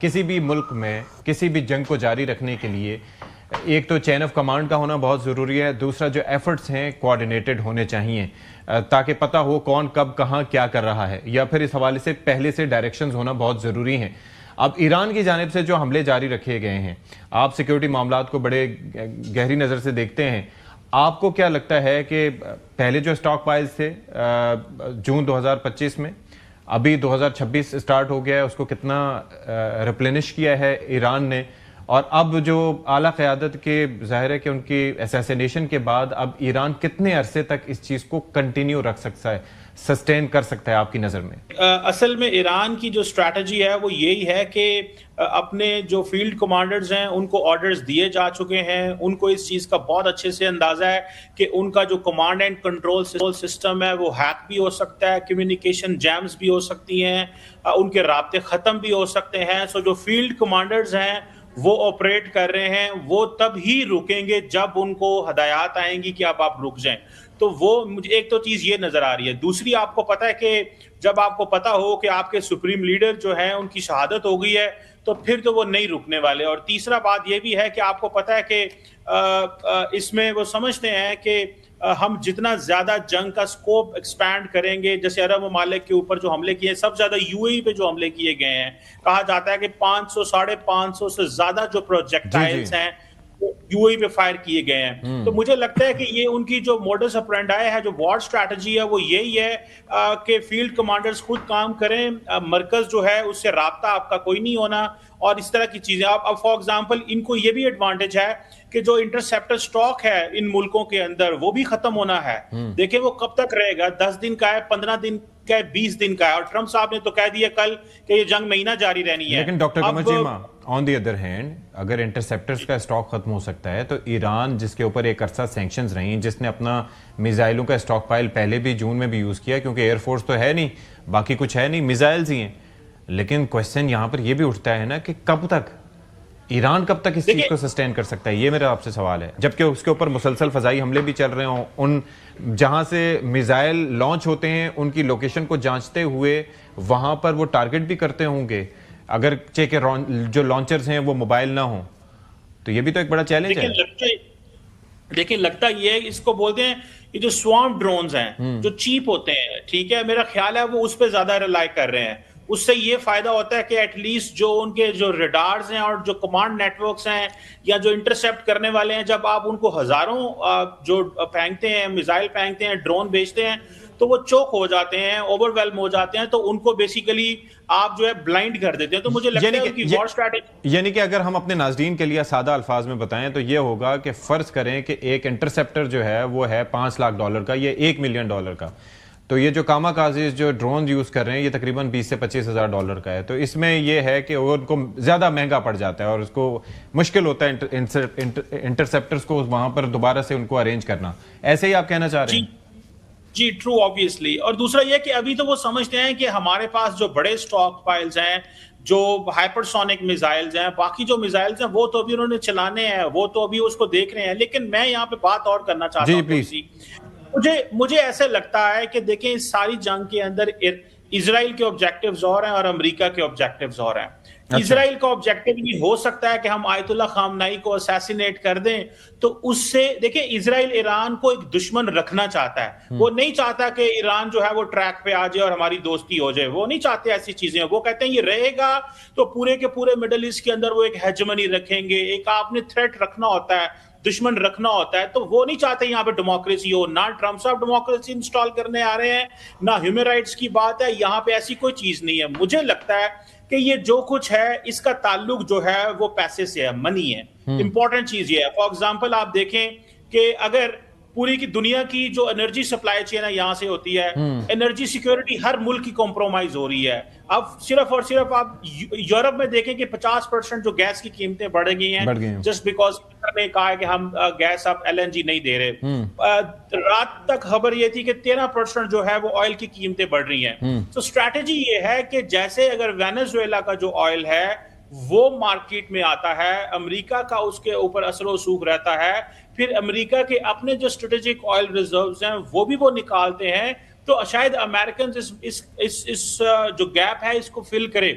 किसी भी मुल्क में किसी भी जंग को जारी रखने के लिए एक तो चेन ऑफ कमांड का होना बहुत ज़रूरी है, दूसरा जो एफर्ट्स हैं कोऑर्डिनेटेड होने चाहिए ताकि पता हो कौन कब कहाँ क्या कर रहा है, या फिर इस हवाले से पहले से डायरेक्शंस होना बहुत ज़रूरी हैं। अब ईरान की जानिब से जो हमले जारी रखे गए हैं, आप सिक्योरिटी मामलात को बड़े गहरी नज़र से देखते हैं, आपको क्या लगता है कि पहले जो स्टॉक पाइल्स थे जून 2025 में, अभी 2026 स्टार्ट हो गया है, उसको कितना रिप्लेनिश किया है ईरान ने, और अब जो आला क़यादत के ज़ाहिर है कि उनकी असैसिनेशन के बाद अब ईरान कितने अरसे तक इस चीज़ को कंटिन्यू रख सकता है, सस्टेन कर सकता है आपकी नज़र में? असल में ईरान की जो स्ट्रैटेजी है वो यही है कि अपने जो फील्ड कमांडर्स हैं उनको ऑर्डर्स दिए जा चुके हैं, उनको इस चीज़ का बहुत अच्छे से अंदाज़ा है कि उनका जो कमांड एंड कंट्रोल सिस्टम है वो हैक भी हो सकता है, कम्युनिकेशन जैम्स भी हो सकती हैं, उनके राब्ते ख़त्म भी हो सकते हैं। सो जो फील्ड कमांडर्स हैं वो ऑपरेट कर रहे हैं, वो तब ही रुकेंगे जब उनको हदायत आएंगी कि अब आप रुक जाएं। तो वो मुझे एक तो चीज़ ये नज़र आ रही है। दूसरी, आपको पता है कि जब आपको पता हो कि आपके सुप्रीम लीडर जो है उनकी शहादत हो गई है तो फिर तो वो नहीं रुकने वाले। और तीसरा बात ये भी है कि आपको पता है कि इसमें वो समझते हैं कि हम जितना ज्यादा जंग का स्कोप एक्सपैंड करेंगे, जैसे अरब ममालिक के ऊपर जो हमले किए, सबसे ज्यादा यूएई पे जो हमले किए गए हैं, कहा जाता है कि 500 550 से ज्यादा जो प्रोजेक्टाइल्स हैं यूएई पे फायर किए गए हैं। तो मुझे लगता है कि ये उनकी जो मोडस ऑपरेंडी है, जो वॉर स्ट्रैटेजी है, वो यही है कि फील्ड कमांडर्स खुद काम करें, मरकज जो है उससे राब्ता आपका कोई नहीं होना, और इस तरह की चीजें। अब फॉर एग्जांपल इनको ये भी एडवांटेज है कि जो इंटरसेप्टर स्टॉक है इन मुल्कों के अंदर वो भी खत्म होना है। देखिए वो कब तक रहेगा, 10 दिन का है, 15 दिन का है, 20 दिन का है, और ट्रंप साहब ने तो कह दिया कल कि ये जंग महीना जारी रहनी है। लेकिन doctor Qamar Cheema, on the other hand, अगर इंटरसेप्टर्स का स्टॉक खत्म हो सकता है तो ईरान, जिसके ऊपर एक अरसा सैंक्शंस रही, जिसने अपना मिसाइलों का स्टॉक पाइल पहले भी जून में भी यूज किया, क्योंकि एयरफोर्स तो है नहीं, बाकी कुछ है नहीं, मिसाइल्स ही हैं। लेकिन क्वेश्चन यहाँ पर यह भी उठता है ना कि कब तक ईरान कब तक इस चीज को सस्टेन कर सकता है, ये मेरा आपसे सवाल है। जबकि उसके ऊपर मुसलसल फजाई हमले भी चल रहे हों, उन जहां से मिसाइल लॉन्च होते हैं उनकी लोकेशन को जांचते हुए वहां पर वो टारगेट भी करते होंगे, अगर के जो लॉन्चर्स हैं वो मोबाइल ना हो, तो ये भी तो एक बड़ा चैलेंज है। देखिए लगता ये है, इसको बोलते हैं ये जो स्वार्म ड्रोन्स हैं जो चीप होते हैं, ठीक है, मेरा ख्याल है वो उस पर ज्यादा रिलाई कर रहे हैं। उससे ये फायदा होता है कि एटलीस्ट जो उनके जो रडार्स हैं और जो कमांड नेटवर्क्स हैं या जो इंटरसेप्ट करने वाले हैं, जब आप उनको हजारों जो फेंकते हैं, मिसाइल फेंकते हैं, ड्रोन भेजते हैं, तो वो चोक हो जाते हैं, ओवरवेल्म हो जाते हैं, तो उनको बेसिकली आप जो है ब्लाइंड कर देते हैं। तो मुझे लगता है उनकी वॉर स्ट्रैटेजी, यानी कि अगर हम अपने नाज़रीन के लिए सादा अल्फाज में बताएं तो ये होगा कि फर्ज करें कि एक इंटरसेप्टर जो है वो है $5 लाख का, ये $1 मिलियन का, तो ये जो कामाकाजी जो ड्रोन यूज कर रहे हैं ये तकरीबन 20 से 25 हज़ार डॉलर का है। तो इसमें ये है कि वो उनको ज्यादा महंगा पड़ जाता है और उसको मुश्किल होता है इंटरसेप्टर्स को वहां पर दोबारा से उनको अरेंज करना। ऐसे ही आप कहना चाह रहे हैं? जी ट्रू, ऑब्वियसली। और दूसरा ये कि अभी तो वो समझते हैं कि हमारे पास जो बड़े स्टॉक पाइल्स हैं, जो हाइपरसोनिक मिसाइल्स हैं, बाकी जो मिसाइल्स हैं वो तो अभी उन्होंने चलाने हैं, वो तो अभी उसको देख रहे हैं। लेकिन मैं यहाँ पे बात और करना चाहता हूँ। मुझे ऐसे लगता है कि देखें, इस सारी जंग के अंदर इजराइल के ऑब्जेक्टिव्स और हैं और अमेरिका के ऑब्जेक्टिव्स और हैं। इजराइल का ऑब्जेक्टिव ये हो सकता है कि हम आयतुल्लाह खामनाई को असैसिनेट कर दें, तो उससे देखिए इजराइल ईरान को एक दुश्मन रखना चाहता है। वो नहीं चाहता कि ईरान जो है वो ट्रैक पे आ जाए और हमारी दोस्ती हो जाए, वो नहीं चाहते ऐसी चीजें। वो कहते हैं ये रहेगा तो पूरे के पूरे मिडल ईस्ट के अंदर वो एक हेजेमनी रखेंगे। एक आपने थ्रेट रखना होता है, दुश्मन रखना होता है, तो वो नहीं चाहते यहाँ पे डेमोक्रेसी हो। ना ट्रंप साहब डेमोक्रेसी इंस्टॉल करने आ रहे हैं, ना ह्यूमन राइट्स की बात है, यहाँ पे ऐसी कोई चीज नहीं है। मुझे लगता है कि ये जो कुछ है इसका ताल्लुक जो है वो पैसे से है, मनी है। इंपॉर्टेंट चीज ये है, फॉर एग्जांपल आप देखें कि अगर पूरी की दुनिया की जो एनर्जी सप्लाई चेन है यहाँ से होती है, एनर्जी सिक्योरिटी हर मुल्क की कॉम्प्रोमाइज हो रही है। अब सिर्फ और सिर्फ आप यूरोप में देखें कि 50% जो गैस की कीमतें बढ़ गई हैं, जस्ट बिकॉज ने कहा है कि हम गैस अब LNG नहीं दे रहे। रात तक खबर ये थी कि 13% जो है वो ऑयल की कीमतें बढ़ रही हैं। तो स्ट्रैटेजी ये है कि जैसे अगर वेनेजुएला का जो ऑयल है वो मार्केट में आता है, अमेरिका का उसके ऊपर असर सूख रहता है, फिर अमेरिका के अपने जो स्ट्रेटेजिक ऑयल रिजर्व्स हैं वो भी वो निकालते हैं, तो शायद अमेरिकन इस जो गैप है इसको फिल करे।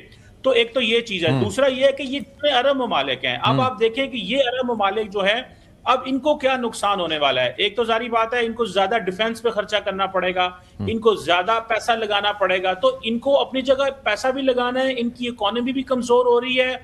तो एक तो ये चीज है। दूसरा ये है कि ये जितने अरब ममालिक हैं, अब आप देखें कि ये अरब ममालिक जो है, अब इनको क्या नुकसान होने वाला है। एक तो जारी बात है, इनको ज्यादा डिफेंस पे खर्चा करना पड़ेगा, इनको ज्यादा पैसा लगाना पड़ेगा, तो इनको अपनी जगह पैसा भी लगाना है, इनकी इकोनॉमी भी कमजोर हो रही है